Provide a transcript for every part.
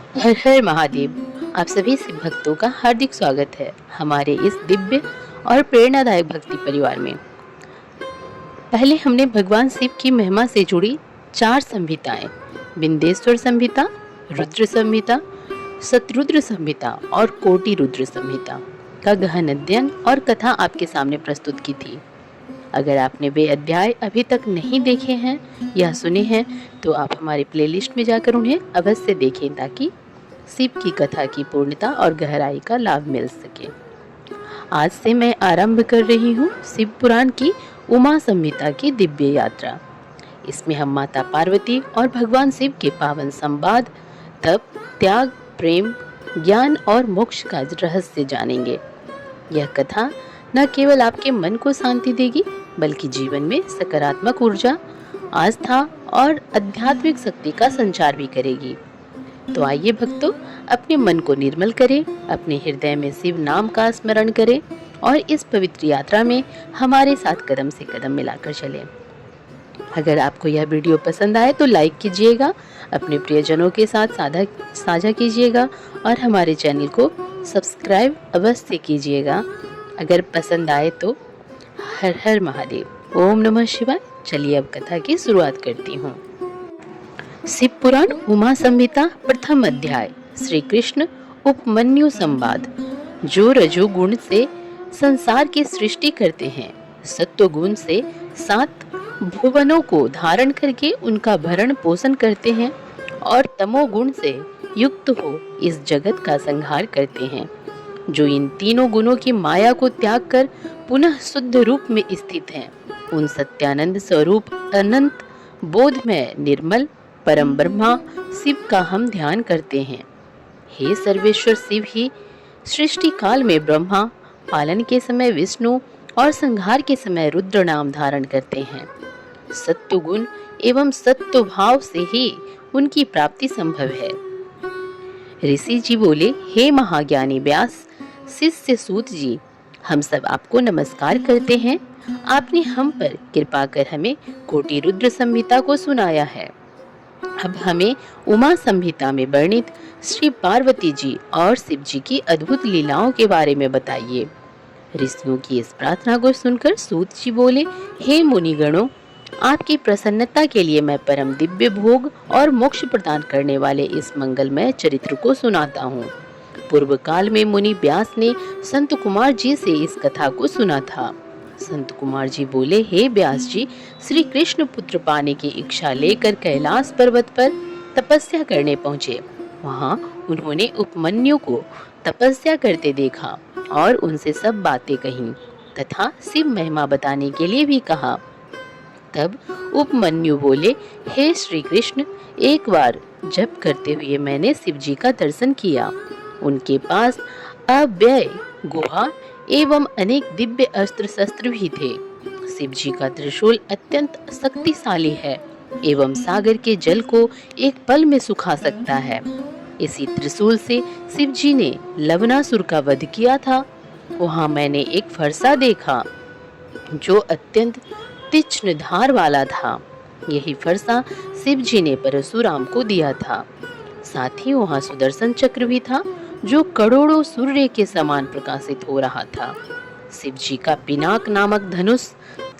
हर हर महादेव। आप सभी शिव भक्तों का हार्दिक स्वागत है हमारे इस दिव्य और प्रेरणादायक भक्ति परिवार में। पहले हमने भगवान शिव की महिमा से जुड़ी 4 संहिताएं, बिंदेश्वर संहिता, रुद्र संहिता, शतरुद्र संहिता और कोटि रुद्र संहिता का गहन अध्ययन और कथा आपके सामने प्रस्तुत की थी। अगर आपने वे अध्याय अभी तक नहीं देखे हैं या सुने हैं तो आप हमारे प्लेलिस्ट में जाकर उन्हें अवश्य देखें ताकि शिव की कथा की पूर्णता और गहराई का लाभ मिल सके। आज से मैं आरंभ कर रही हूँ शिव पुराण की उमा संहिता की दिव्य यात्रा। इसमें हम माता पार्वती और भगवान शिव के पावन संवाद, तप, त्याग, प्रेम, ज्ञान और मोक्ष का रहस्य जानेंगे। यह कथा न केवल आपके मन को शांति देगी बल्कि जीवन में सकारात्मक ऊर्जा, आस्था और आध्यात्मिक शक्ति का संचार भी करेगी। तो आइए भक्तों, अपने मन को निर्मल करें, अपने हृदय में शिव नाम का स्मरण करें और इस पवित्र यात्रा में हमारे साथ कदम से कदम मिलाकर चलें। अगर आपको यह वीडियो पसंद आए तो लाइक कीजिएगा, अपने प्रियजनों के साथ साझा कीजिएगा और हमारे चैनल को सब्सक्राइब अवश्य कीजिएगा। अगर पसंद आए तो हर हर महादेव। ओम नमः शिवाय। चलिए अब कथा की शुरुआत करती हूँ। शिव पुराण उमा संहिता प्रथम अध्याय, श्री कृष्ण उपमन्यु संवाद। जो रजोगुण से संसार की सृष्टि करते हैं, सत्व गुण से 7 भुवनों को धारण करके उनका भरण पोषण करते हैं और तमोगुण से युक्त हो इस जगत का संहार करते हैं, जो इन तीनों गुणों की माया को त्याग कर पुनः शुद्ध रूप में स्थित हैं, उन सत्यानंद स्वरूप अनंत बोधमय निर्मल परम ब्रह्मा शिव का हम ध्यान करते हैं। हे सर्वेश्वर शिव ही सृष्टि काल में ब्रह्मा, पालन के समय विष्णु और संहार के समय रुद्र नाम धारण करते हैं। सत्व गुण एवं सत्व भाव से ही उनकी प्राप्ति संभव है। ऋषि जी बोले, हे महाज्ञानी व्यास, शिष्य सूत जी, हम सब आपको नमस्कार करते हैं। आपने हम पर कृपा कर हमें कोटि रुद्र संहिता को सुनाया है। अब हमें उमा संहिता में वर्णित श्री पार्वती जी और शिव जी की अद्भुत लीलाओं के बारे में बताइए। ऋषियों की इस प्रार्थना को सुनकर सूत जी बोले, हे मुनिगणों, आपकी प्रसन्नता के लिए मैं परम दिव्य भोग और मोक्ष प्रदान करने वाले इस मंगलमय चरित्र को सुनाता हूँ। पूर्व काल में मुनि व्यास ने संत कुमार जी से इस कथा को सुना था। संत कुमार जी बोले, हे व्यास जी, श्री कृष्ण पुत्र पाने की इच्छा लेकर कैलाश पर्वत पर तपस्या करने पहुँचे। वहाँ उन्होंने उपमन्यु को तपस्या करते देखा और उनसे सब बातें कहीं तथा शिव महिमा बताने के लिए भी कहा। तब उपमन्यु बोले, हे श्री कृष्ण, एक बार जप करते हुए मैंने शिव जी का दर्शन किया। उनके पास अव्यय गुहा एवं अनेक दिव्य अस्त्र शस्त्र भी थे। शिव जी का त्रिशूल अत्यंत शक्तिशाली है एवं सागर के जल को एक पल में सुखा सकता है। इसी त्रिशूल से शिव जी ने लवणासुर का वध किया था। वहाँ मैंने एक फरसा देखा जो अत्यंत तीक्ष्ण धार वाला था। यही फरसा शिव जी ने परशुराम को दिया था। साथ ही वहाँ सुदर्शन चक्र भी था जो करोड़ों सूर्य के समान प्रकाशित हो रहा था। शिव जी का पिनाक नामक धनुष,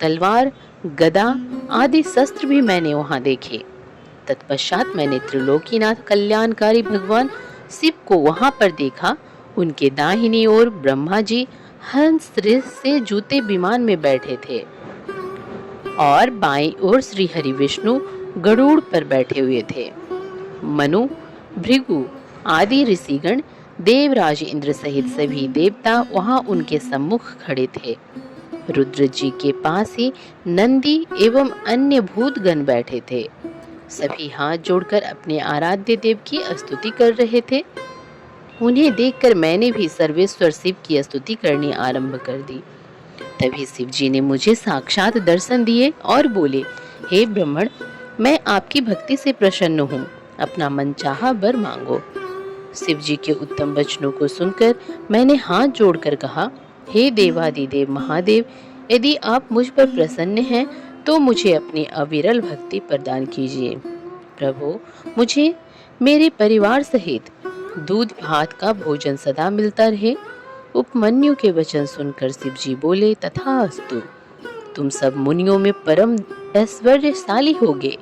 तलवार, गदा आदि शस्त्र भी मैंने वहाँ देखे। तत्पश्चात मैंने त्रिलोकीनाथ कल्याणकारी भगवान शिव को वहाँ पर देखा। उनके दाहिनी ओर ब्रह्मा जी हंस से जूते विमान में बैठे थे और बाईं ओर श्री हरि विष्णु गरुड़ पर बैठे हुए थे। मनु, भृगु आदि ऋषिगण, देवराज इंद्र सहित सभी देवता वहां उनके सम्मुख खड़े थे। रुद्र जी के पास ही नंदी एवं अन्य भूतगण बैठे थे। सभी हाथ जोड़कर अपने आराध्य देव की स्तुति कर रहे थे। उन्हें देखकर मैंने भी सर्वेश्वर शिव की स्तुति करनी आरंभ कर दी। तभी शिव जी ने मुझे साक्षात दर्शन दिए और बोले, हे ब्राह्मण, मैं आपकी भक्ति से प्रसन्न हूँ, अपना मनचाहा वर मांगो। शिव जी के उत्तम वचनों को सुनकर मैंने हाथ जोड़कर कहा, हे देवादिदेव महादेव, यदि आप मुझ पर प्रसन्न हैं तो मुझे अपनी अविरल भक्ति प्रदान कीजिए। प्रभु, मुझे मेरे परिवार सहित दूध भात का भोजन सदा मिलता रहे। उपमन्यु के वचन सुनकर शिव जी बोले, तथास्तु। तुम सब मुनियों में परम ऐश्वर्यशाली होगे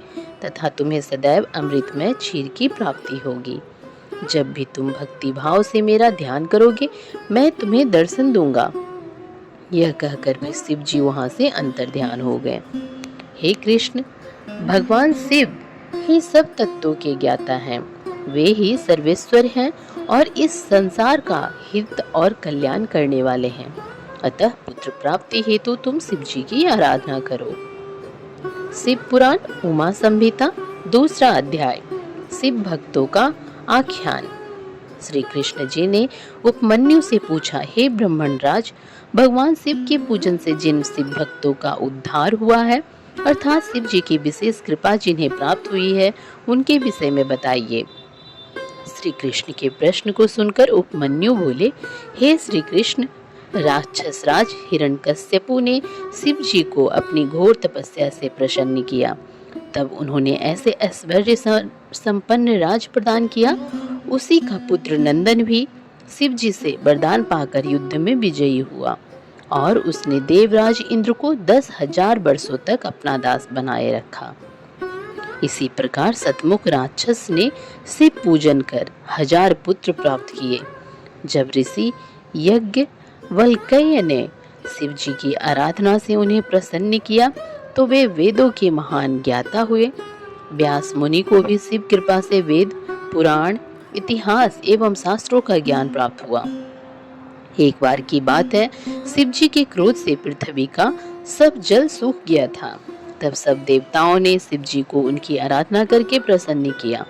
तथा तुम्हें सदैव अमृतमय क्षीर की प्राप्ति होगी। जब भी तुम भक्ति भाव से मेरा ध्यान करोगे, मैं तुम्हें दर्शन दूंगा। यह कहकर वे शिव जी वहां से अंतर ध्यान हो गए। हे कृष्ण, भगवान शिव ही सब तत्वों के ज्ञाता हैं। वे ही सर्वेश्वर हैं और इस संसार का हित और कल्याण करने वाले हैं। अतः पुत्र प्राप्ति हेतु तुम शिव जी की आराधना करो। शिव पुराण उमा संहिता, दूसरा अध्याय, शिव भक्तों का आख्यान। श्री कृष्ण जी ने उपमन्यु से पूछा, हे ब्राह्मणराज, भगवान शिव के पूजन से जिन शिव भक्तों का उद्धार हुआ है, अर्थात शिव जी की विशेष कृपा जिन्हें प्राप्त हुई है, उनके विषय में बताइए। श्री कृष्ण के प्रश्न को सुनकर उपमन्यु बोले, हे श्री कृष्ण, राक्षस राज हिरण्यकश्यपु ने शिव जी को अपनी घोर तपस्या से प्रसन्न किया। तब उन्होंने ऐसे ऐश्वर्य संपन्न राज प्रदान किया। उसी का पुत्र नंदन भी शिव जी से वरदान पाकर युद्ध में विजयी हुआ और उसने देवराज इंद्र को 10,000 वर्षों तक अपना दास बनाए रखा। इसी प्रकार सतमुख राक्षस ने शिव पूजन कर 1000 पुत्र प्राप्त किए। जब ऋषि यज्ञ वल्क्य ने शिव जी की आराधना से उन्हें प्रसन्न किया तो वे वेदों के महान ज्ञाता हुए। व्यास मुनि को भी शिव कृपा से वेद, पुराण, इतिहास एवं शास्त्रों का ज्ञान प्राप्त हुआ। एक बार की बात है, शिव जी के क्रोध से पृथ्वी का सब जल सूख गया था। तब सब देवताओं ने शिव जी को उनकी आराधना करके प्रसन्न किया।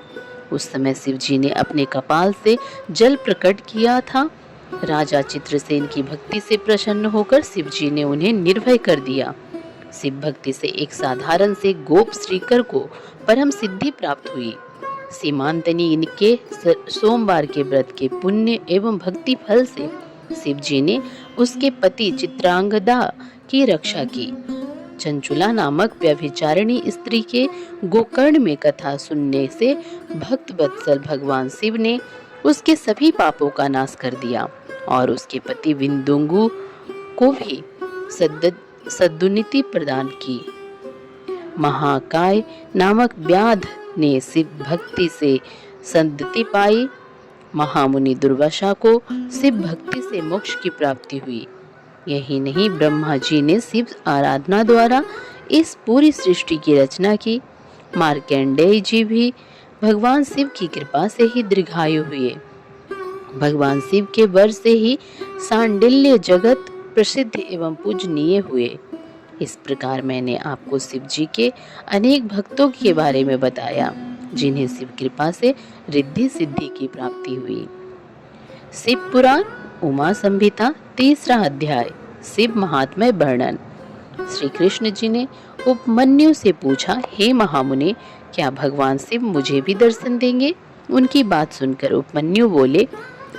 उस समय शिव जी ने अपने कपाल से जल प्रकट किया था। राजा चित्रसेन की भक्ति से प्रसन्न होकर शिव जी ने उन्हें निर्भय कर दिया। शिव भक्ति से एक साधारण से गोप श्रीकर को परम सिद्धि प्राप्त हुई। सीमांतनी इनके सोमवार के व्रत के पुण्य एवं भक्ति फल से शिव जी ने उसके पति चित्रांगदा की रक्षा की। चंचुला नामक व्यभिचारिणी स्त्री के गोकर्ण में कथा सुनने से भक्त वत्सल भगवान शिव ने उसके सभी पापों का नाश कर दिया और उसके पति विंदुंगु को भी सद्दुनिति प्रदान की। महाकाय नामक व्याध ने शिव भक्ति से सद्गति पाई। महामुनि दुर्वासा को शिव भक्ति से मोक्ष की प्राप्ति हुई। यही नहीं, ब्रह्मा जी ने शिव आराधना द्वारा इस पूरी सृष्टि की रचना की। मार्कंडेय जी भी भगवान शिव की कृपा से ही दीर्घायु हुए। भगवान शिव के वर से ही सांडिल्य जगत प्रसिद्ध एवं पूजनीय हुए। इस प्रकार मैंने आपको शिव जी के अनेक भक्तों के बारे में बताया जिन्हें शिव कृपा से रिद्धि सिद्धि की प्राप्ति हुई। शिव पुराण उमा संहिता, तीसरा अध्याय, शिव महात्म्य वर्णन। श्री कृष्ण जी ने उपमन्यु से पूछा, हे महामुनि, क्या भगवान शिव मुझे भी दर्शन देंगे? उनकी बात सुनकर उपमन्यु बोले,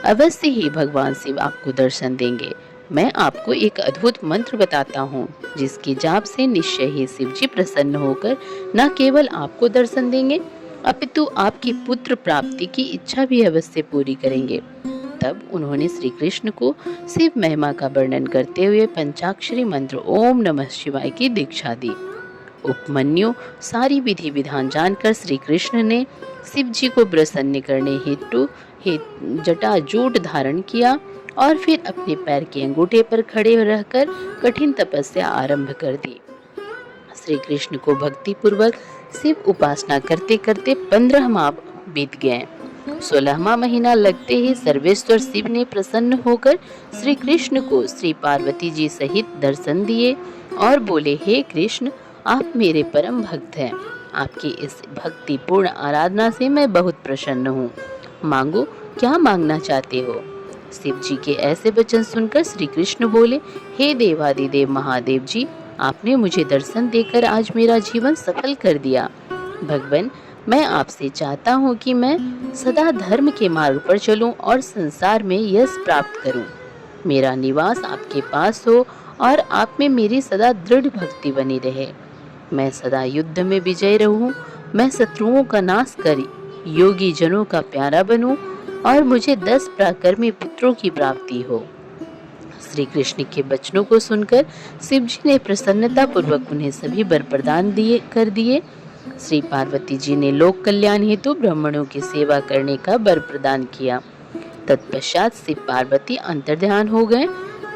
अवश्य ही भगवान शिव आपको दर्शन देंगे। मैं आपको एक अद्भुत मंत्र बताता हूँ जिसके जाप से निश्चय ही शिव जी प्रसन्न होकर न केवल आपको दर्शन देंगे अपितु आपकी पुत्र प्राप्ति की इच्छा भी अवश्य पूरी करेंगे। तब उन्होंने श्री कृष्ण को शिव महिमा का वर्णन करते हुए पंचाक्षरी मंत्र ओम नमः शिवाय की दीक्षा दी। उपमन्यु सारी विधि विधान जानकर श्री कृष्ण ने शिव जी को प्रसन्न करने हेतु जटाजूट धारण किया और फिर अपने पैर के अंगूठे पर खड़े रहकर कठिन तपस्या आरंभ कर दी। श्री कृष्ण को भक्ति पूर्वक शिव उपासना करते करते 15 माह बीत गए। 16वां महीना लगते ही सर्वेश्वर शिव ने प्रसन्न होकर श्री कृष्ण को श्री पार्वती जी सहित दर्शन दिए और बोले, हे कृष्ण, आप मेरे परम भक्त हैं। आपकी इस भक्ति पूर्ण आराधना से मैं बहुत प्रसन्न हूँ। मांगो, क्या मांगना चाहते हो? शिव जी के ऐसे वचन सुनकर श्री कृष्ण बोले, हे देवादिदेव महादेव जी, आपने मुझे दर्शन देकर आज मेरा जीवन सफल कर दिया। भगवान, मैं आपसे चाहता हूँ कि मैं सदा धर्म के मार्ग पर चलूं और संसार में यश प्राप्त करूं। मेरा निवास आपके पास हो और आप में मेरी सदा दृढ़ भक्ति बनी रहे। मैं सदा युद्ध में विजय रहूं। मैं शत्रुओं का नाश कर योगी जनों का प्यारा बनूं और मुझे 10 पराक्रमी पुत्रों की प्राप्ति हो। श्री कृष्ण के वचनों को सुनकर शिव जी ने प्रसन्नता पूर्वक उन्हें सभी वर प्रदान कर दिए। श्री पार्वती जी ने लोक कल्याण हेतु ब्राह्मणों की सेवा करने का वर प्रदान किया। तत्पश्चात शिव पार्वती अंतर्ध्यान हो गए।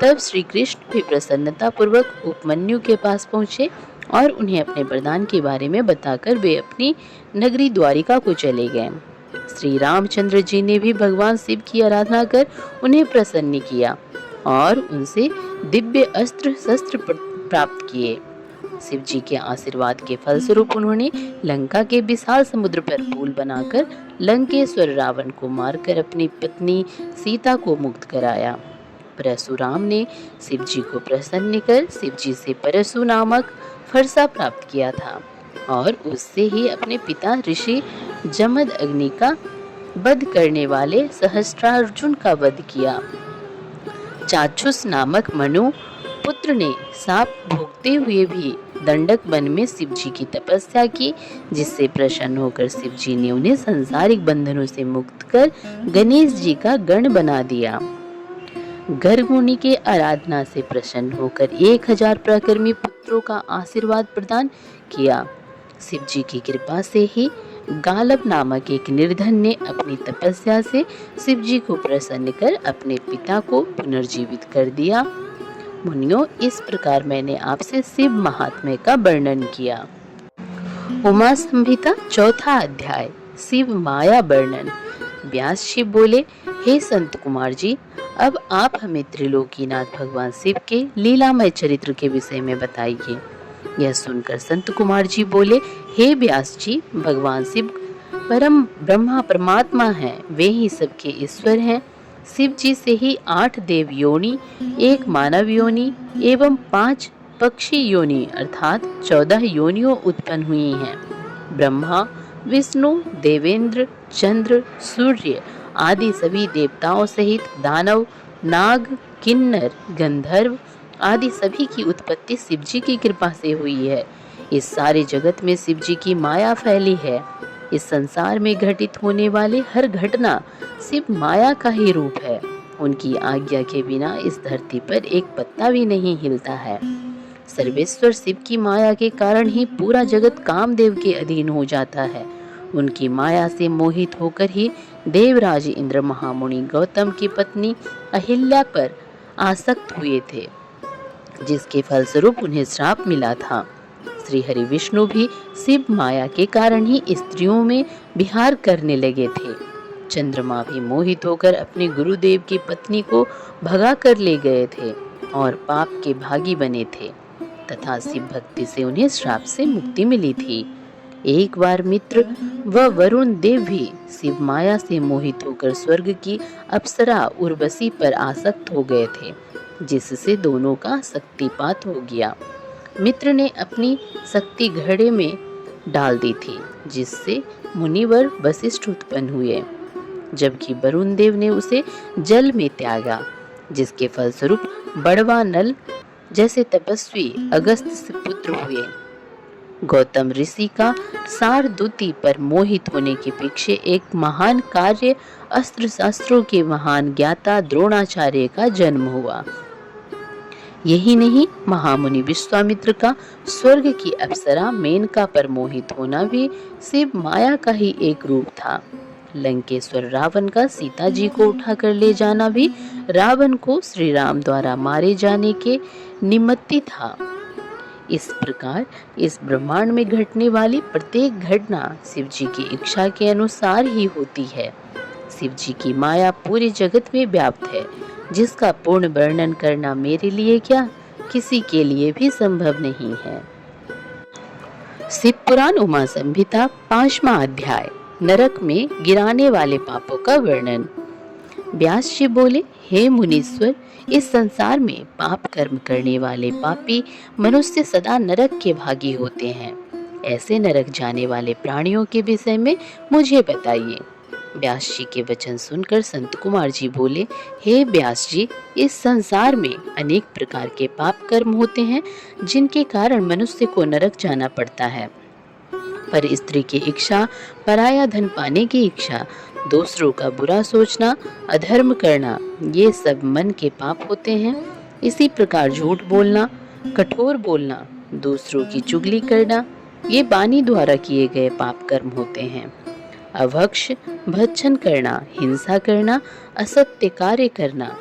तब श्री कृष्ण भी प्रसन्नता पूर्वक उपमन्यु के पास पहुंचे और उन्हें अपने वरदान के बारे में बताकर वे अपनी नगरी द्वारिका को चले गए। श्री रामचंद्र जी ने भी भगवान शिव की आराधना कर उन्हें प्रसन्न किया और उनसे दिव्य अस्त्र शस्त्र प्राप्त किए। शिव जी के आशीर्वाद के फलस्वरूप उन्होंने लंका के विशाल समुद्र पर पुल बनाकर लंकेश्वर रावण को मारकर अपनी पत्नी सीता को मुक्त कराया। परशुराम ने शिव जी को प्रसन्न कर शिव जी से परशु नामक फरसा प्राप्त किया था और उससे ही अपने पिता ऋषि जमद अग्नि का वध करने वाले सहस्त्रार्जुन का वध किया। चाक्षुष नामक मनु पुत्र ने साप भोगते हुए भी दंडक वन में शिव जी की तपस्या की, जिससे प्रसन्न होकर शिव जी ने उन्हें सांसारिक बंधनों से मुक्त कर गणेश जी का गण बना दिया। गर्ग मुनि के आराधना से प्रसन्न होकर 1000 पराक्रमी पुत्रों का आशीर्वाद प्रदान किया। शिव जी की कृपा से ही गालब नामक एक निर्धन ने अपनी तपस्या से शिव जी को प्रसन्न कर अपने पिता को पुनर्जीवित कर दिया। मुनियों, इस प्रकार मैंने आपसे शिव महात्म्य का वर्णन किया। उमा संहिता चौथा अध्याय, शिव माया वर्णन। व्यास जी बोले, हे संत कुमार जी, अब आप हमें त्रिलोकीनाथ भगवान शिव के लीलामय चरित्र के विषय में बताइए। यह सुनकर संत कुमार जी बोले, हे व्यास जी, भगवान शिव परम ब्रह्मा परमात्मा हैं, वे ही सबके ईश्वर हैं। शिव जी से ही 8 देव योनि, 1 मानव योनि एवं 5 पक्षी योनि अर्थात 14 योनियों उत्पन्न हुई हैं। ब्रह्मा, विष्णु, देवेंद्र, चंद्र, सूर्य आदि सभी देवताओं सहित दानव, नाग, किन्नर, गंधर्व आदि सभी की उत्पत्ति शिव जी की कृपा से हुई है। इस सारे जगत में शिव जी की माया फैली है। इस संसार में घटित होने वाले हर घटना शिव माया का ही रूप है। उनकी आज्ञा के बिना इस धरती पर एक पत्ता भी नहीं हिलता है। सर्वेश्वर शिव की माया के कारण ही पूरा जगत कामदेव के अधीन हो जाता है। उनकी माया से मोहित होकर ही देवराज इंद्र महामुनि गौतम की पत्नी अहिल्या पर आसक्त हुए थे, जिसके फलस्वरूप उन्हें श्राप मिला था। श्री हरि विष्णु भी शिव माया के कारण ही स्त्रियों में विहार करने लगे थे। चंद्रमा भी मोहित होकर अपने गुरुदेव की पत्नी को भगा कर ले गए थे और पाप के भागी बने थे तथा शिव भक्ति से उन्हें श्राप से मुक्ति मिली थी। एक बार मित्र व वरुण देव भी शिव माया से मोहित होकर स्वर्ग की अप्सरा उर्वशी पर आसक्त हो गए थे, जिससे दोनों का शक्तिपात हो गया। मित्र ने अपनी शक्ति घड़े में डाल दी थी, जिससे मुनिवर वशिष्ठ उत्पन्न हुए, जबकि वरुण देव ने उसे जल में त्यागा, जिसके फलस्वरूप बड़वा नल जैसे तपस्वी अगस्त से पुत्र हुए। गौतम ऋषि का सारदूती पर मोहित होने के पीछे एक महान कार्य अस्त्र शास्त्रों के महान ज्ञाता द्रोणाचार्य का जन्म हुआ। यही नहीं, महामुनि विश्वामित्र का स्वर्ग की अप्सरा मेनका पर मोहित होना भी शिव माया का ही एक रूप था। लंकेश्वर रावण का सीता जी को उठाकर ले जाना भी रावण को श्री राम द्वारा मारे जाने के निमित्त था। इस प्रकार इस ब्रह्मांड में घटने वाली प्रत्येक घटना शिव जी की इच्छा के अनुसार ही होती है। शिव जी की माया पूरे जगत में व्याप्त है, जिसका पूर्ण वर्णन करना मेरे लिए क्या, किसी के लिए भी संभव नहीं है। शिव पुराण उमा संहिता 5वां अध्याय, नरक में गिराने वाले पापों का वर्णन। व्यास जी बोले, हे मुनीश्वर, इस संसार में पाप कर्म करने वाले पापी मनुष्य सदा नरक के भागी होते हैं। ऐसे नरक जाने वाले प्राणियों के विषय में मुझे बताइए। व्यास जी के वचन सुनकर संत कुमार जी बोले, हे व्यास जी, इस संसार में अनेक प्रकार के पाप कर्म होते हैं, जिनके कारण मनुष्य को नरक जाना पड़ता है। पर स्त्री की इच्छा, पराया धन पाने की इच्छा, दूसरों का बुरा सोचना, अधर्म करना, ये सब मन के पाप होते हैं। इसी प्रकार झूठ बोलना, कठोर बोलना, दूसरों की चुगली करना, ये वाणी द्वारा किए गए पाप कर्म होते हैं। अभक्ष, भक्षण करना, हिंसा करना, असत्य कार्य करना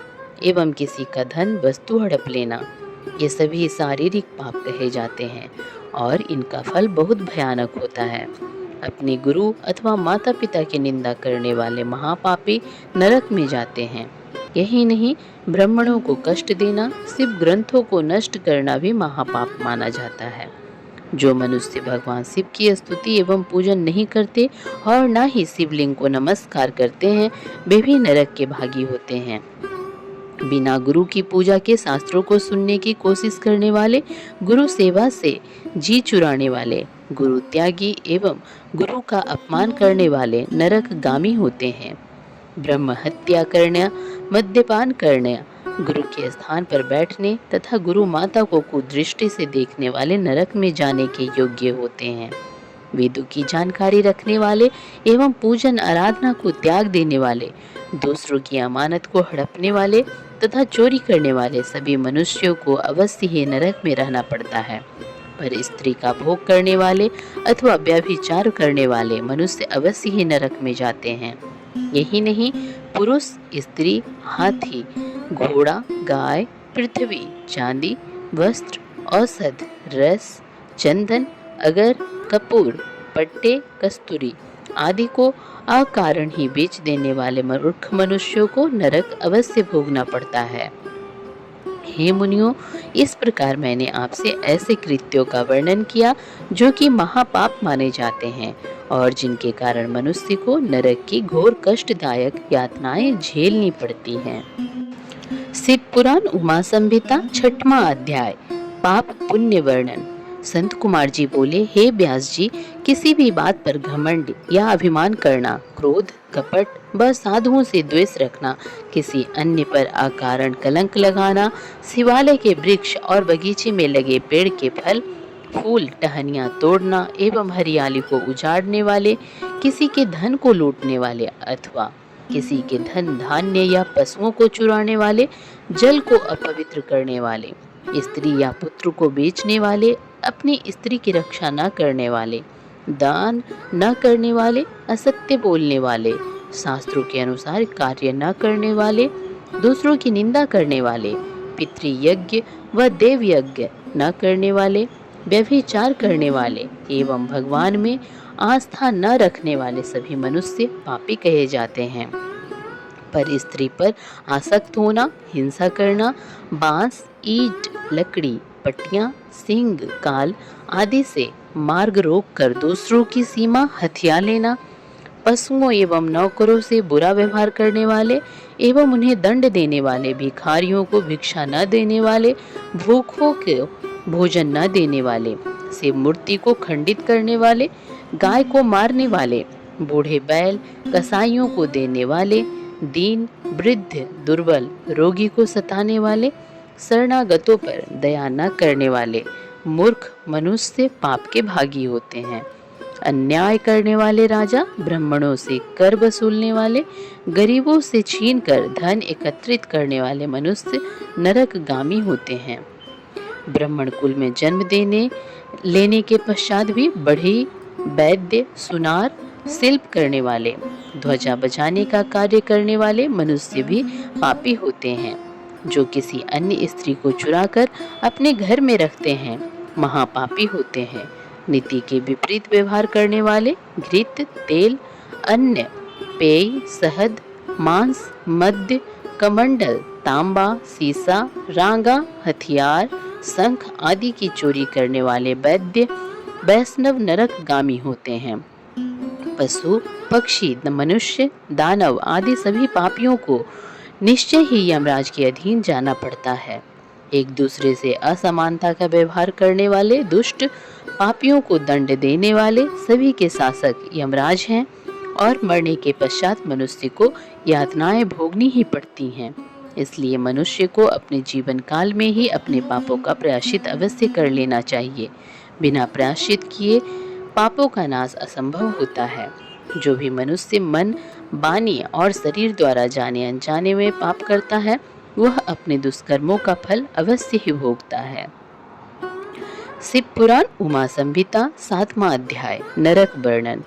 एवं किसी का धन वस्तु हड़प लेना, ये सभी शारीरिक पाप कहे जाते हैं और इनका फल बहुत भयानक होता है। अपने गुरु अथवा माता पिता की निंदा करने वाले महापापी नरक में जाते हैं। यही नहीं, ब्राह्मणों को कष्ट देना, शिव ग्रंथों को नष्ट करना भी महापाप माना जाता है। जो मनुष्य भगवान शिव की स्तुति एवं पूजन नहीं करते और न ही शिवलिंग को नमस्कार करते हैं, वे भी नरक के भागी होते हैं। बिना गुरु की पूजा के शास्त्रों को सुनने की कोशिश करने वाले, गुरु सेवा से जी चुराने वाले, गुरु त्यागी एवं गुरु का अपमान करने वाले नरकगामी होते हैं। ब्रह्म हत्या करना, मद्यपान करना, गुरु के स्थान पर बैठने तथा गुरु माता को कुदृष्टि से देखने वाले नरक में जाने के योग्य होते हैं। वेदों की जानकारी रखने वाले एवं पूजन आराधना को त्याग देने वाले, दूसरों की अमानत को हड़पने वाले तथा चोरी करने वाले सभी मनुष्यों को अवश्य ही नरक में रहना पड़ता है। पर स्त्री का भोग करने वाले अथवा व्यभिचार करने वाले मनुष्य अवश्य ही नरक में जाते हैं। यही नहीं, पुरुष, स्त्री, हाथी, घोड़ा, गाय, पृथ्वी, चांदी, वस्त्र, औषध, रस, चंदन, अगर, कपूर, पट्टे, कस्तूरी आदि को अकारण ही बेच देने वाले मूर्ख मनुष्यों को नरक अवश्य भोगना पड़ता है। हे मुनियों, इस प्रकार मैंने आपसे ऐसे कृत्यों का वर्णन किया जो कि महापाप माने जाते हैं और जिनके कारण मनुष्य को नरक की घोर कष्टदायक यातनाएं झेलनी पड़ती हैं। शिव पुराण उमा संहिता 6वां अध्याय, पाप पुण्य वर्णन। संत कुमार जी बोले, हे व्यास जी, किसी भी बात पर घमंड या अभिमान करना, क्रोध, कपट व साधुओं से द्वेष रखना, किसी अन्य पर अकारण कलंक लगाना, शिवालय के वृक्ष और बगीचे में लगे पेड़ के फल, फूल, टहनियाँ तोड़ना एवं हरियाली को उजाड़ने वाले, किसी के धन को लूटने वाले अथवा किसी के धन धान्य या पशुओं को चुराने वाले, जल को अपवित्र करने वाले, स्त्री या पुत्र को बेचने वाले, अपनी स्त्री की रक्षा न करने वाले, दान न करने वाले, असत्य बोलने वाले, शास्त्रों के अनुसार कार्य न करने वाले, दूसरों की निंदा करने वाले, पितृयज्ञ व देव यज्ञ न करने वाले, व्यभिचार करने वाले एवं भगवान में आस्था न रखने वाले सभी मनुष्य पापी कहे जाते हैं। पर स्त्री पर आसक्त होना, हिंसा करना, बांस, ईंट, लकड़ी, पट्टियां, सिंग, काल आदि से मार्ग रोक कर दूसरों की सीमा हथिया लेना, पशुओं एवं नौकरों से बुरा व्यवहार करने वाले एवं उन्हें दंड देने वाले, भिखारियों को भिक्षा न देने वाले, भूखों को भोजन न देने वाले, शिव मूर्ति को खंडित करने वाले, गाय को मारने वाले, बूढ़े बैल कसाईयों को देने वाले, दीन, वृद्ध, दुर्बल, रोगी को सताने वाले, शरणागतों पर दया न करने वाले मूर्ख मनुष्य पाप के भागी होते हैं। अन्याय करने वाले राजा, ब्राह्मणों से कर वसूलने वाले, गरीबों से छीनकर धन एकत्रित करने वाले मनुष्य नरकगामी होते हैं। ब्राह्मण कुल में जन्म लेने के पश्चात भी बढ़ई, वैद्य, सुनार, शिल्प करने वाले, ध्वजा बजाने का कार्य करने वाले मनुष्य भी पापी होते हैं। जो किसी अन्य स्त्री को चुराकर अपने घर में रखते हैं, महापापी होते हैं। नीति के विपरीत व्यवहार करने वाले, घृत, तेल, अन्न, पेय, शहद, मांस, मद्य, कमंडल, तांबा, सीसा, रांगा, हथियार, शंख आदि की चोरी करने वाले वैद्य, वैष्णव नरकगामी होते हैं। पशु, पक्षी, मनुष्य, दानव आदि सभी पापियों को निश्चय ही यमराज के अधीन जाना पड़ता है। एक दूसरे से असमानता का व्यवहार करने वाले दुष्ट पापियों को दंड देने वाले सभी के शासक यमराज हैं और मरने के पश्चात मनुष्य को यातनाएं भोगनी ही पड़ती हैं। इसलिए मनुष्य को अपने जीवन काल में ही अपने पापों का प्रायश्चित अवश्य कर लेना चाहिए। बिना प्रायश्चित किए पापों का नाश असंभव होता है। जो भी मनुष्य मन वाणी और शरीर द्वारा जाने अनजाने में पाप करता है, वह अपने दुष्कर्मों का फल अवश्य ही भोगता है। शिव पुराण उमा संहिता 7वां अध्याय नरक वर्णन।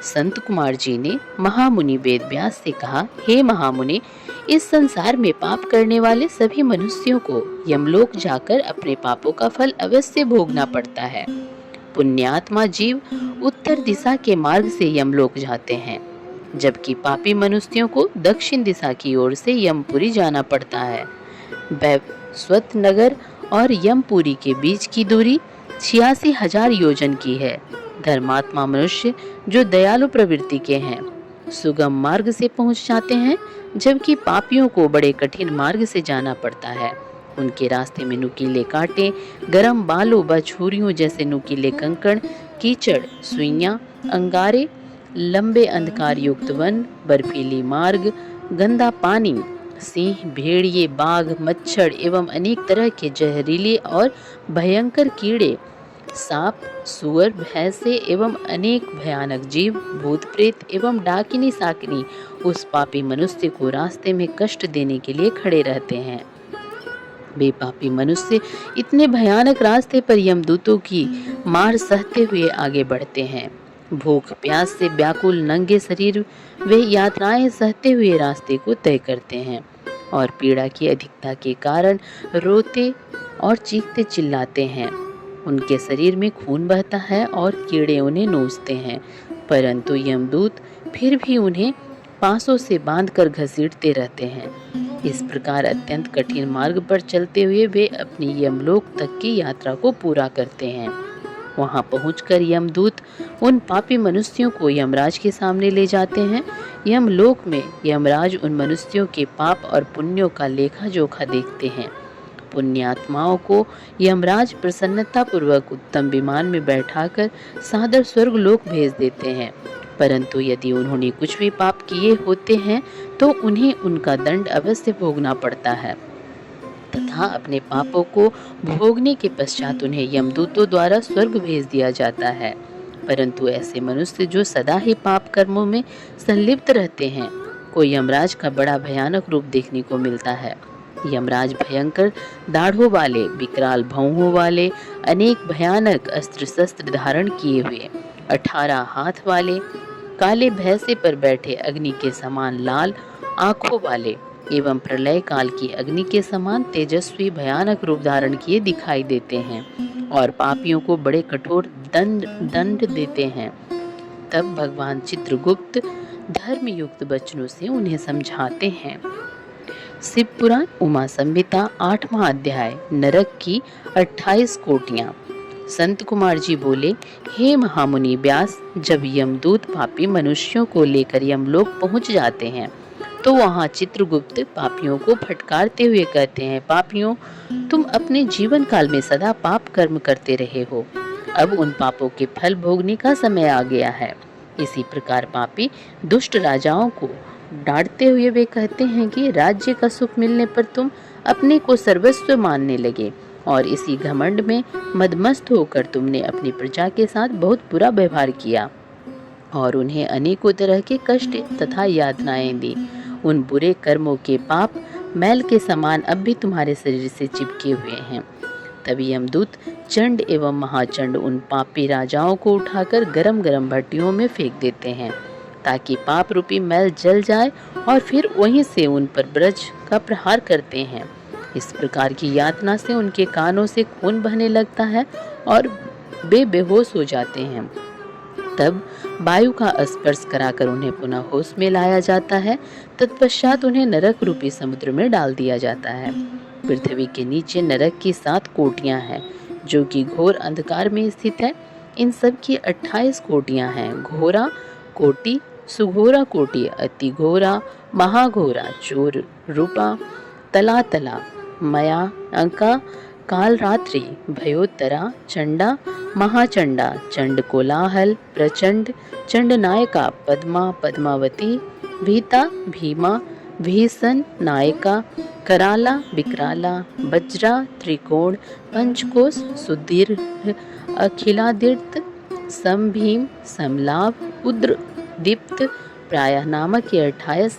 संत कुमार जी ने महामुनि वेद व्यास से कहा, हे महामुनि, इस संसार में पाप करने वाले सभी मनुष्यों को यमलोक जाकर अपने पापों का फल अवश्य भोगना पड़ता है। पुण्यात्मा जीव उत्तर दिशा के मार्ग से यमलोक जाते हैं, जबकि पापी मनुष्यों को दक्षिण दिशा की ओर से यमपुरी जाना पड़ता है। वैवस्वत नगर और यमपुरी के बीच की दूरी 86,000 योजन की है। धर्मात्मा मनुष्य जो दयालु प्रवृत्ति के हैं सुगम मार्ग से पहुंच जाते हैं, जबकि पापियों को बड़े कठिन मार्ग से जाना पड़ता है। उनके रास्ते में नुकीले कांटे, गरम बालों व छुरियों जैसे नुकीले कंकड़, कीचड़, सुइयां, अंगारे, लंबे अंधकार युक्त वन, बर्फीली मार्ग, गंदा पानी, सिंह, भेड़िए, बाघ, मच्छर एवं अनेक तरह के जहरीले और भयंकर कीड़े, सांप, सुअर, भैंसे एवं अनेक भयानक जीव, भूत प्रेत एवं डाकिनी साकिनी उस पापी मनुष्य को रास्ते में कष्ट देने के लिए खड़े रहते हैं। वे पापी मनुष्य इतने भयानक रास्ते पर यमदूतों की मार सहते हुए आगे बढ़ते हैं। भूख प्यास से व्याकुल नंगे शरीर वे यातनाएं सहते हुए रास्ते को तय करते हैं और पीड़ा की अधिकता के कारण रोते और चीखते चिल्लाते हैं। उनके शरीर में खून बहता है और कीड़े उन्हें नोचते हैं, परंतु यमदूत फिर भी उन्हें पांसों से बांधकर घसीटते रहते हैं। इस प्रकार अत्यंत कठिन मार्ग पर चलते हुए वे अपनी यमलोक तक की यात्रा को पूरा करते हैं। वहां पहुंचकर यमदूत उन पापी मनुष्यों को यमराज के सामने ले जाते हैं। यमलोक में यमराज उन मनुष्यों के पाप और पुण्यों का लेखा जोखा देखते हैं। पुण्यात्माओं को यमराज प्रसन्नता पूर्वक उत्तम विमान में बैठाकर सादर स्वर्ग लोक भेज देते हैं, परंतु यदि उन्होंने कुछ भी पाप किए होते हैं तो उन्हें उनका दंड अवश्य भोगना पड़ता है तथा अपने पापों को भोगने के पश्चात उन्हें यमदूतों द्वारा स्वर्ग भेज दिया जाता है। परंतु ऐसे मनुष्य जो सदा ही पाप कर्मों में संलिप्त रहते हैं को यमराज का बड़ा भयानक रूप देखने को मिलता है। यमराज भयंकर दाढ़ों वाले, विकराल भौहों वाले, अनेक भयानक अस्त्र शस्त्र धारण किए हुए, 18 हाथ वाले, काले भैंसे पर बैठे अग्नि के समान लाल आंखों वाले एवं प्रलय काल की अग्नि के समान तेजस्वी भयानक रूप धारण किए दिखाई देते हैं और पापियों को बड़े कठोर दंड देते हैं। तब भगवान चित्रगुप्त धर्मयुक्त वचनों से उन्हें समझाते हैं। शिव पुराण उमा संहिता 8वां अध्याय नरक की 28 कोटियां। संत कुमार जी बोले, हे महामुनि व्यास, जब यमदूत पापी मनुष्यों को लेकर यमलोक पहुंच जाते हैं तो वहां चित्रगुप्त पापियों को फटकारते हुए कहते हैं, पापियों, तुम अपने जीवन काल में सदा पाप कर्म करते रहे हो, अब उन पापों के फल भोगने का समय आ गया है। इसी प्रकार पापी दुष्ट राजाओं को डांटते हुए वे कहते हैं कि राज्य का सुख मिलने पर तुम अपने को सर्वस्व मानने लगे और इसी घमंड में मदमस्त होकर तुमने अपनी प्रजा के साथ बहुत बुरा व्यवहार किया और उन्हें अनेकों तरह के कष्ट तथा यातनाएं दी। उन बुरे कर्मों के पाप मैल के समान अब भी तुम्हारे शरीर से चिपके हुए हैं। तभी यमदूत चंड एवं महाचंड उन पापी राजाओं को उठाकर गरम गरम भट्टियों में फेंक देते हैं ताकि पाप रूपी मैल जल जाए और फिर वहीं से उन पर ब्रज का प्रहार करते हैं। इस प्रकार की यातना से उनके कानों से खून बहने लगता है और वे बेहोश हो जाते हैं। तब वायु का स्पर्श कराकर उन्हें पुनः होश में लाया जाता है। तत्पश्चात उन्हें नरक रूपी समुद्र में डाल दिया जाता है। पृथ्वी के नीचे नरक की 7 कोटियां हैं जो कि घोर अंधकार में स्थित है। इन सब की 28 कोटियां हैं। घोरा कोटि, सुघोरा कोटि, अति घोरा, महाघोरा, चोर रूपा, तला तला, मया अंका, कालरात्रि, भयोत्तरा, चंडा, महाचंडा, चंड कोलाहल, प्रचंड, चंड नायका, पद्मा, पद्मावती, भीता, भीमा, भीषण, नायका, कराला, विकराला, वज्रा, त्रिकोण, पंचकोश, सुदीर्घ, अखिलादीर्घ, समभीम, समलाभ, उद्र, दीप्त, प्रायः नामक ये 28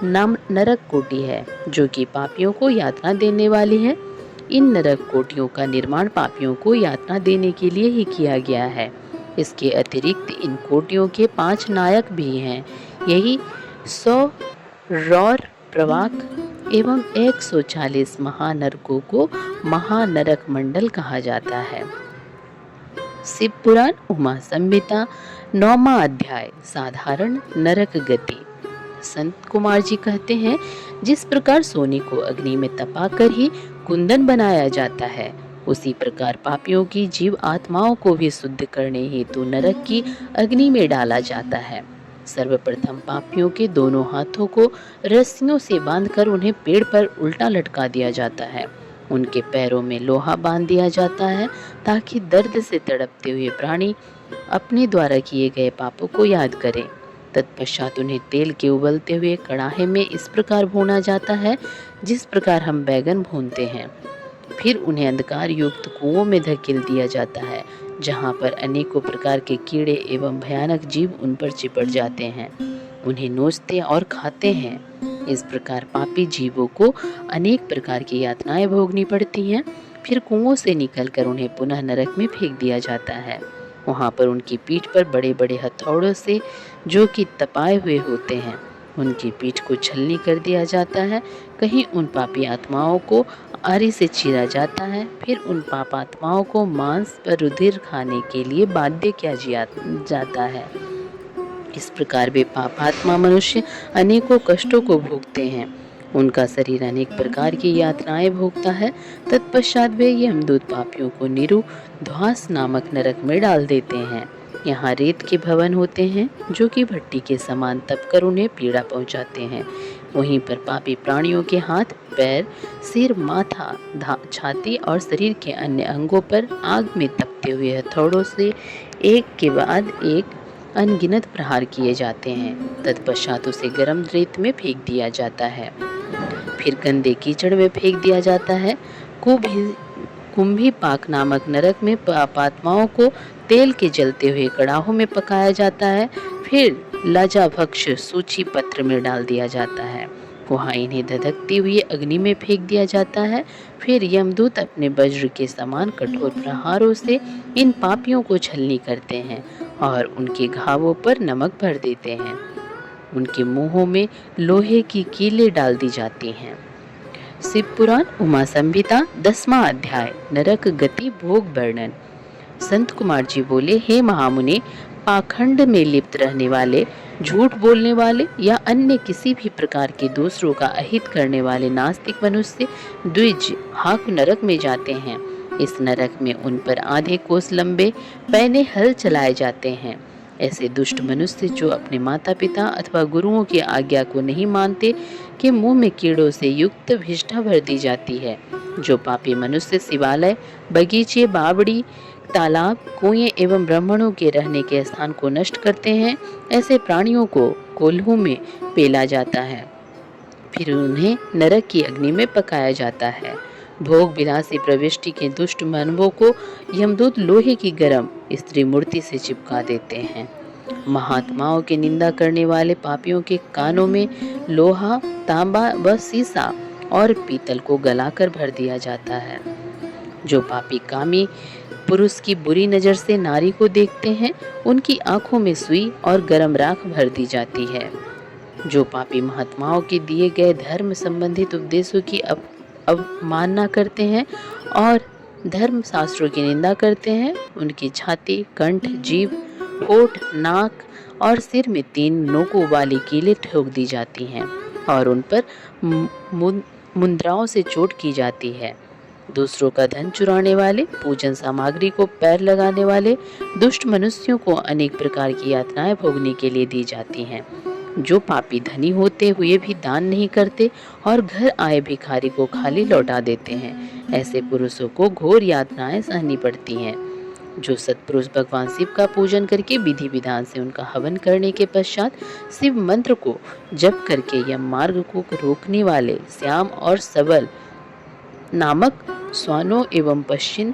नाम नरक कोटि है जो कि पापियों को यातना देने वाली है। इन नरक कोटियों का निर्माण पापियों को यातना देने के लिए ही किया गया है। इसके अतिरिक्त इन कोटियों के 5 नायक भी हैं। यही 100 रौर प्रवाक एवं 140 महानरकों को महानरक मंडल कहा जाता है। शिव पुराण उमा संहिता 9वां अध्याय साधारण नरक गति। संत कुमार जी कहते हैं, जिस प्रकार सोने को अग्नि में तपाकर ही कुंदन बनाया जाता है, उसी प्रकार पापियों की जीव आत्माओं को भी शुद्ध करने हेतु नरक की अग्नि में डाला जाता है। सर्वप्रथम पापियों के दोनों हाथों को रस्सियों से बांधकर उन्हें पेड़ पर उल्टा लटका दिया जाता है। उनके पैरों में लोहा बांध दिया जाता है ताकि दर्द से तड़पते हुए प्राणी अपने द्वारा किए गए पापों को याद करें। तत्पश्चात उन्हें तेल के उबलते हुए कड़ाहे में इस प्रकार भूना जाता है जिस प्रकार हम बैगन भूनते हैं। फिर उन्हें अंधकार युक्त कुओं में धकेल दिया जाता है, जहाँ पर अनेकों प्रकार के कीड़े एवं भयानक जीव उन पर चिपट जाते हैं, उन्हें नोचते और खाते हैं। इस प्रकार पापी जीवों को अनेक प्रकार की यातनाएं भोगनी पड़ती हैं। फिर कुओं से निकलकर उन्हें पुनः नरक में फेंक दिया जाता है। वहाँ पर उनकी पीठ पर बड़े बड़े हथौड़ों से, जो कि तपाए हुए होते हैं, उनकी पीठ को छलनी कर दिया जाता है। कहीं उन पापी आत्माओं को आरी से चीरा जाता है। फिर उन पाप आत्माओं को मांस पर रुधिर खाने के लिए बाध्य किया जाता है। इस प्रकार वे पापात्मा मनुष्य अनेकों कष्टों को भोगते हैं। उनका शरीर अनेक प्रकार की यातनाएं भोगता है। तत्पश्चात वे यमदूत पापियों को निरु ध्वास नामक नरक में डाल देते हैं। यहाँ रेत के भवन होते हैं जो कि भट्टी के समान तपकर उन्हें पीड़ा पहुँचाते हैं। वहीं पर पापी प्राणियों के हाथ, पैर, सिर, माथा, छाती और शरीर के अन्य अंगों पर आग में तपते हुए हथौड़ों से एक के बाद एक अनगिनत प्रहार किए जाते हैं। तत्पश्चात उसे गर्म रेत में फेंक दिया जाता है। फिर गंदे कीचड़ में फेंक दिया जाता है। कुंभी पाक नामक नरक में पापात्माओं को तेल के जलते हुए कड़ाहों में पकाया जाता है। फिर लज्जाभक्ष सूची पत्र में डाल दिया जाता है। वहाँ इन्हें धधकती हुई अग्नि में फेंक दिया जाता है। फिर यमदूत अपने वज्र के समान कठोर प्रहारों से इन पापियों को छलनी करते हैं और उनके घावों पर नमक भर देते हैं। उनके मुंहों में लोहे की कीलें डाल दी जाती हैं। शिव पुराण उमा संहिता 10वां अध्याय नरक गति भोग वर्णन। संत कुमार जी बोले, हे महामुनि, पाखंड में लिप्त रहने वाले, झूठ बोलने वाले या अन्य किसी भी प्रकार के दूसरों का अहित करने वाले नास्तिक मनुष्य द्विज हाक नरक में जाते हैं। इस नरक में उन पर आधे कोस लंबे पैने हल चलाए जाते हैं। ऐसे दुष्ट मनुष्य जो अपने माता पिता अथवा गुरुओं की आज्ञा को नहीं मानते, के मुंह में कीड़ों से युक्त विष्ठा भर दी जाती है। जो पापी मनुष्य शिवालय, बगीचे, बावड़ी, तालाब, कुएं एवं ब्राह्मणों के रहने के स्थान को नष्ट करते हैं, ऐसे प्राणियों को कोल्हू में पेला जाता है। फिर उन्हें नरक की अग्नि में पकाया जाता है। भोग विलासी प्रविष्टि के दुष्ट मानवों को यमदूत लोहे की गर्म स्त्री मूर्ति से चिपका देते हैं। महात्माओं की निंदा करने वाले पापियों के कानों में लोहा, तांबा व सीसा और पीतल को गलाकर भर दिया जाता है। जो पापी कामी पुरुष की बुरी नजर से नारी को देखते हैं, उनकी आंखों में सुई और गर्म राख भर दी जाती है। जो पापी महात्माओं के दिए गए धर्म संबंधित उपदेशों की अवमानना करते हैं और धर्म शास्त्रों की निंदा करते हैं, उनकी छाती, कंठ, जीभ, होठ, नाक और सिर में 3 नोकों वाली कीलें ठोक दी जाती हैं और उन पर मुद्राओं से चोट की जाती है। दूसरों का धन चुराने वाले, पूजन सामग्री को पैर लगाने वाले दुष्ट मनुष्यों को अनेक प्रकार की यातनाएं भोगने के लिए दी जाती हैं। जो पापी धनी होते हुए भी दान नहीं करते और घर आए भिखारी को खाली लौटा देते हैं, ऐसे पुरुषों को घोर यातनाएं सहनी पड़ती हैं। जो सत्पुरुष भगवान शिव का पूजन करके विधि विधान से उनका हवन करने के पश्चात शिव मंत्र को जप करके यम मार्ग को रोकने वाले श्याम और सबल नामक स्वानों एवं पश्चिम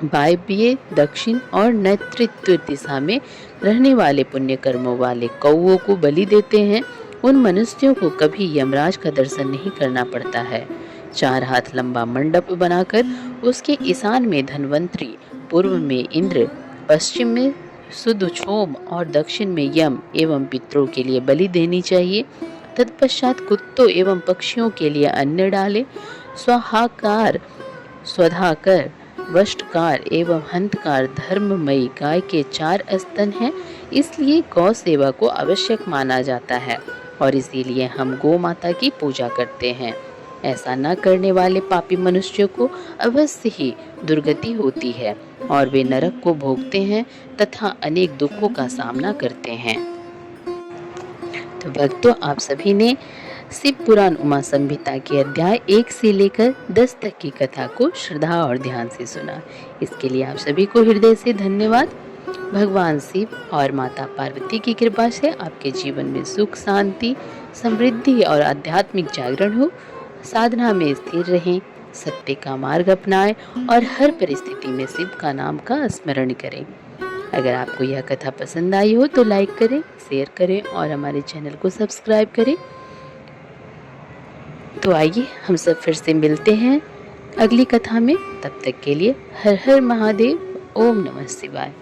वायव्य, दक्षिण और नैऋत्य दिशा में रहने वाले पुण्य कर्मों वाले कौओं को बलि देते हैं, उन मनुष्यों को कभी यमराज का दर्शन नहीं करना पड़ता है। 4 हाथ लंबा मंडप बनाकर उसके ईशान में धन्वंतरी, पूर्व में इंद्र, पश्चिम में सुदक्षोम और दक्षिण में यम एवं पितरों के लिए बलि देनी चाहिए। तत्पश्चात कुत्तों एवं पक्षियों के लिए अन्न डालें। स्वाहाकार, स्वधाकर, वष्टकार एवं हंतकार धर्ममयी गाय के 4 स्तन हैं, इसलिए गौ सेवा को आवश्यक माना जाता है और इसीलिए हम गौ माता की पूजा करते हैं। ऐसा न करने वाले पापी मनुष्यों को अवश्य ही दुर्गति होती है और वे नरक को भोगते हैं तथा अनेक दुखों का सामना करते हैं। तो भक्तों, आप सभी ने शिव पुराण उमा संहिता के अध्याय 1 से लेकर 10 तक की कथा को श्रद्धा और ध्यान से सुना। इसके लिए आप सभी को हृदय से धन्यवाद। भगवान शिव और माता पार्वती की कृपा से आपके जीवन में सुख, शांति, समृद्धि और आध्यात्मिक जागरण हो। साधना में स्थिर रहें, सत्य का मार्ग अपनाएं और हर परिस्थिति में शिव का नाम का स्मरण करें। अगर आपको यह कथा पसंद आई हो तो लाइक करें, शेयर करें और हमारे चैनल को सब्सक्राइब करें। तो आइए हम सब फिर से मिलते हैं अगली कथा में। तब तक के लिए हर हर महादेव। ओम नमः शिवाय।